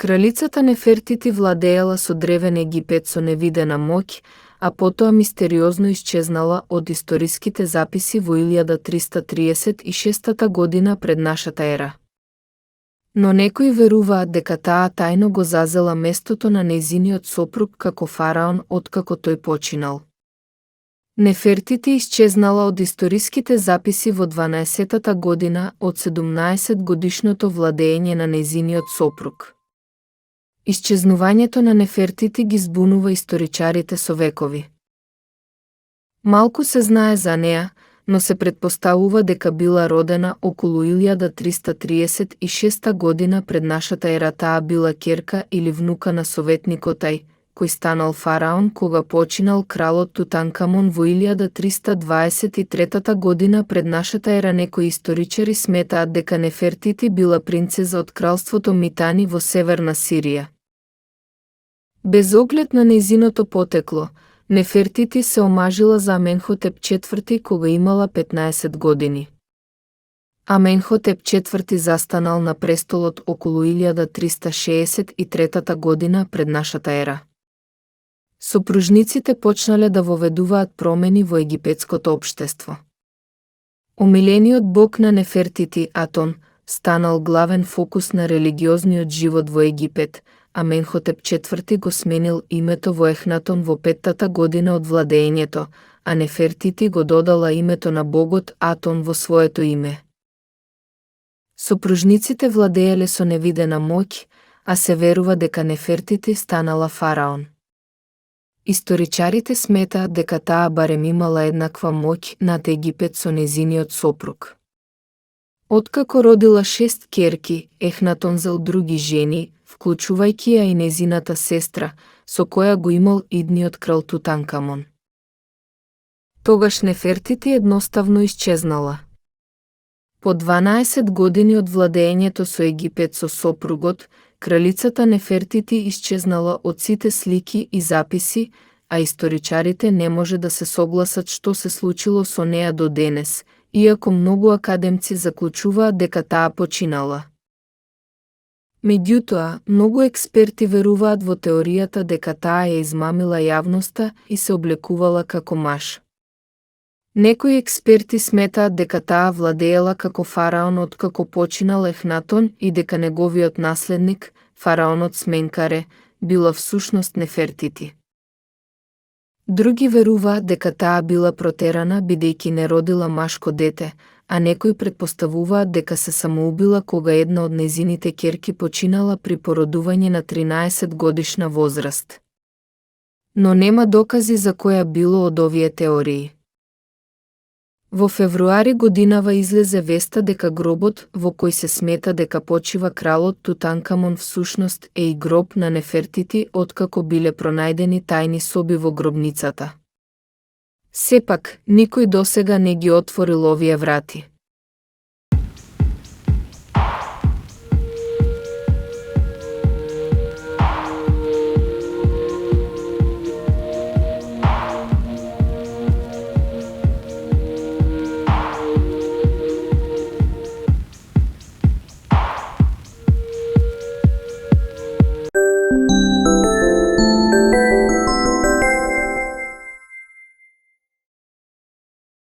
Кралицата Нефертити владеела со древен Египет со невидена моќ, а потоа мистериозно исчезнала од историските записи во 1336 година пред нашата ера. Но некои веруваат дека таа тајно го зазела местото на нејзиниот сопруг како фараон откако тој починал. Нефертити исчезнала од историските записи во 12-тата година од 17-годишното владење на нејзиниот сопруг. Исчезнувањето на Нефертити ги збунува историчарите со векови. Малку се знае за неа, но се претпоставува дека била родена околу 1336 година пред нашата ера. Таа била ќерка или внука на советникот Ај, кој станал фараон кога починал кралот Тутанкамон во 1323 година пред нашата ера. Некои историчари сметаат дека Нефертити била принцеза од кралството Митани во северна Сирија. Без оглед на нејзиното потекло, Нефертити се омажила за Аменхотеп IV кога имала 15 години. Аменхотеп IV застанал на престолот околу 1363 година пред нашата ера. Сопружниците почнале да воведуваат промени во египетското општество. Омилениот бог на Нефертити, Атон, станал главен фокус на религиозниот живот во Египет. Аменхотеп IV го сменил името во Ехнатон во 5-тата година од владењето, а Нефертити го додала името на богот Атон во своето име. Сопружниците владееле со невидена моќ, а се верува дека Нефертити станала фараон. Историчарите сметаат дека таа барем имала еднаква моќ над Египет со нејзиниот сопруг. Откако родила 6 ќерки, Ехнатон зел други жени, вклучувајќи ја и нејзината сестра, со која го имал идниот крал Тутанкамон. Тогаш Нефертити едноставно исчезнала. По 12 години од владењето со Египет со сопругот, кралицата Нефертити исчезнала од сите слики и записи, а историчарите не може да се согласат што се случило со неа до денес, иако многу академци заклучуваат дека таа починала. Меѓутоа, многу експерти веруваат во теоријата дека таа ја измамила јавноста и се облекувала како маж. Некои експерти сметаат дека таа владеела како фараон откако починал Ехнатон и дека неговиот наследник, фараонот Сменкаре, била всушност Нефертити. Други веруваат дека таа била протерана бидејќи не родила машко дете, а некои претпоставуваат дека се самоубила кога една од нејзините ќерки починала при породување на 13 годишна возраст. Но нема докази за која било од овие теории. Во февруари годинава излезе веста дека гробот, во кој се смета дека почива кралот Тутанкамон всушност е и гроб на Нефертити откако биле пронајдени тајни соби во гробницата. Сепак, никој досега не ги отворил овие врати.